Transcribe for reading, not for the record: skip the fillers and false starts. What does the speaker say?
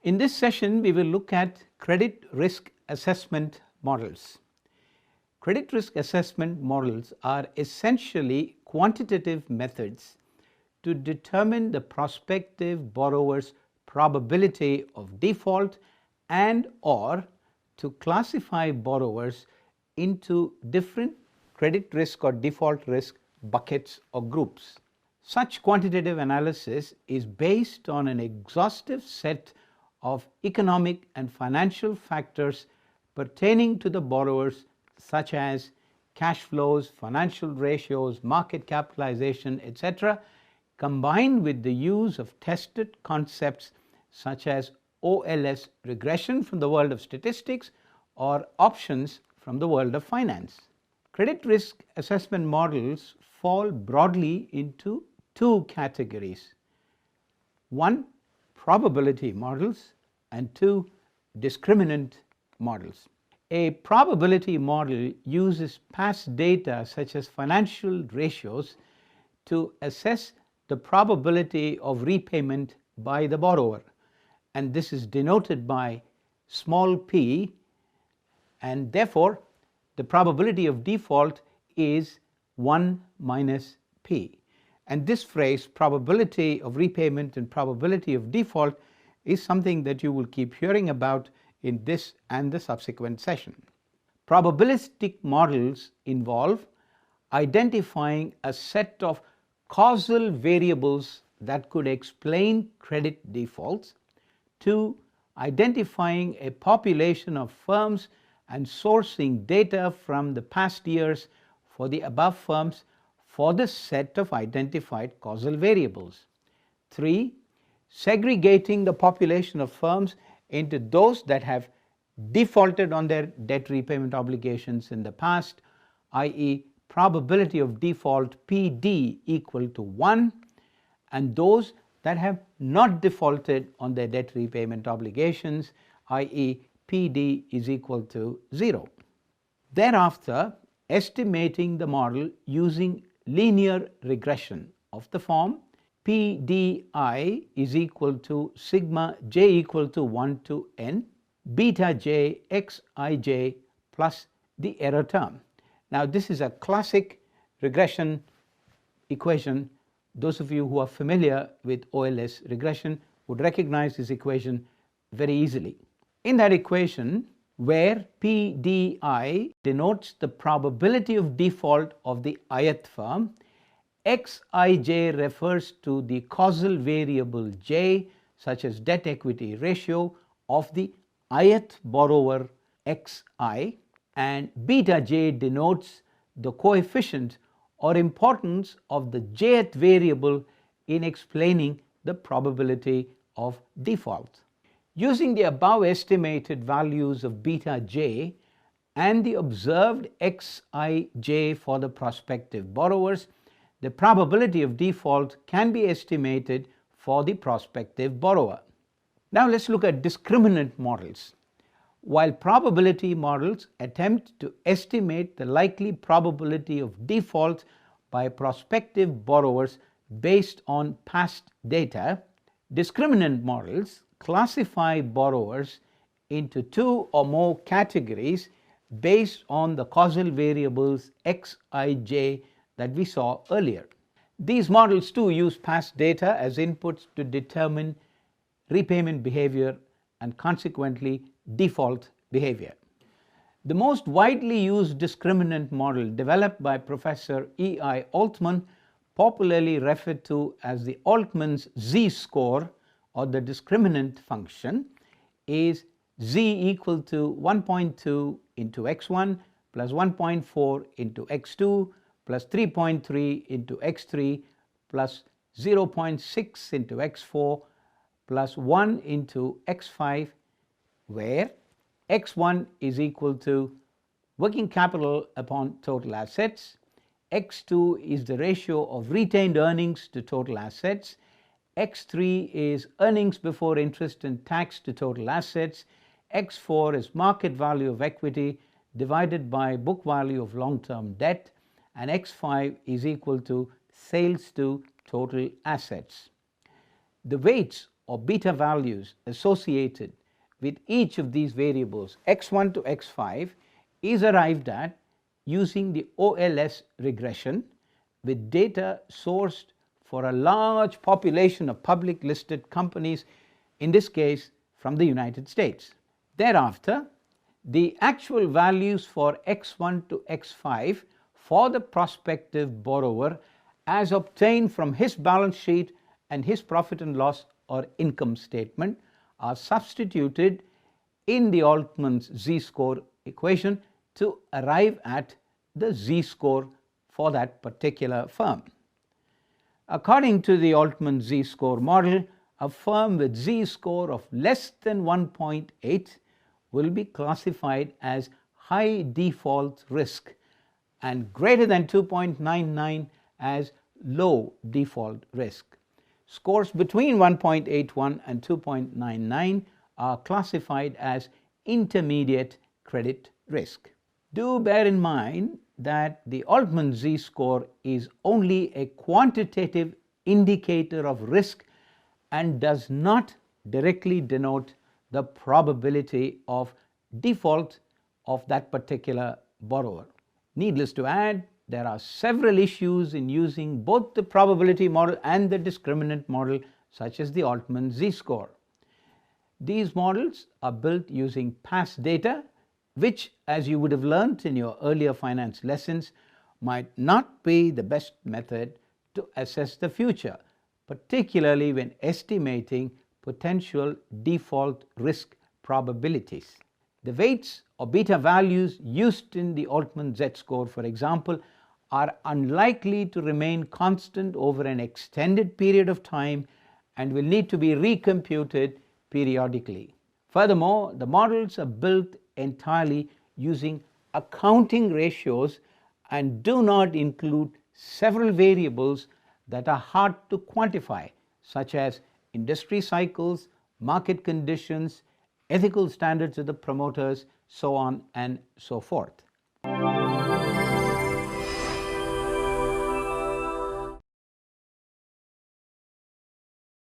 In this session, we will look at credit risk assessment models. Credit risk assessment models are essentially quantitative methods to determine the prospective borrower's probability of default and/or to classify borrowers into different credit risk or default risk buckets or groups. Such quantitative analysis is based on an exhaustive set of economic and financial factors pertaining to the borrowers, such as cash flows, financial ratios, market capitalization, etc., combined with the use of tested concepts such as OLS regression from the world of statistics or options from the world of finance. Credit risk assessment models fall broadly into two categories: one, probability models, and two, discriminant models. A probability model uses past data such as financial ratios to assess the probability of repayment by the borrower, and this is denoted by small p, and therefore the probability of default is 1 minus p. And this phrase, probability of repayment and probability of default, is something that you will keep hearing about in this and the subsequent session. Probabilistic models involve identifying a set of causal variables that could explain credit defaults, two, identifying a population of firms and sourcing data from the past years for the above firms for the set of identified causal variables, three, segregating the population of firms into those that have defaulted on their debt repayment obligations in the past, i.e. probability of default PD equal to 1, and those that have not defaulted on their debt repayment obligations, i.e. PD is equal to 0. Thereafter, estimating the model using linear regression of the form PDI is equal to sigma j equal to 1 to n beta j xij plus the error term. Now this is a classic regression equation. Those of you who are familiar with OLS regression would recognize this equation very easily. In that equation, where PDI denotes the probability of default of the ith firm, Xij refers to the causal variable j, such as debt equity ratio of the ith borrower Xi, and beta j denotes the coefficient or importance of the jth variable in explaining the probability of default. Using the above estimated values of beta j and the observed Xij for the prospective borrowers, the probability of default can be estimated for the prospective borrower. Now let's look at discriminant models. While probability models attempt to estimate the likely probability of default by prospective borrowers based on past data, discriminant models classify borrowers into two or more categories based on the causal variables Xij that we saw earlier. These models too use past data as inputs to determine repayment behavior and consequently default behavior. The most widely used discriminant model, developed by Professor E.I. Altman, popularly referred to as the Altman's z-score or the discriminant function, is z equal to 1.2 into x1 plus 1.4 into x2 plus 3.3 into x3 plus 0.6 into x4 plus 1 into x5, where x1 is equal to working capital upon total assets, x2 is the ratio of retained earnings to total assets, x3 is earnings before interest and tax to total assets, x4 is market value of equity divided by book value of long-term debt, and x5 is equal to sales to total assets. The weights or beta values associated with each of these variables x1 to x5 is arrived at using the OLS regression with data sourced for a large population of public listed companies, in this case from the United States. Thereafter, the actual values for x1 to x5 for the prospective borrower as obtained from his balance sheet and his profit and loss or income statement are substituted in the Altman's z-score equation to arrive at the z-score for that particular firm. According to the Altman z-score model, a firm with z-score of less than 1.8 will be classified as high default risk and greater than 2.99 as low default risk. Scores between 1.81 and 2.99 are classified as intermediate credit risk. Do bear in mind that the Altman z-score is only a quantitative indicator of risk and does not directly denote the probability of default of that particular borrower. Needless to add, there are several issues in using both the probability model and the discriminant model, such as the Altman z-score. These models are built using past data, which, as you would have learned in your earlier finance lessons, might not be the best method to assess the future, particularly when estimating potential default risk probabilities. The weights or beta values used in the Altman z-score, for example, are unlikely to remain constant over an extended period of time and will need to be recomputed periodically. Furthermore, the models are built entirely using accounting ratios and do not include several variables that are hard to quantify, such as industry cycles, market conditions, ethical standards of the promoters, so on and so forth.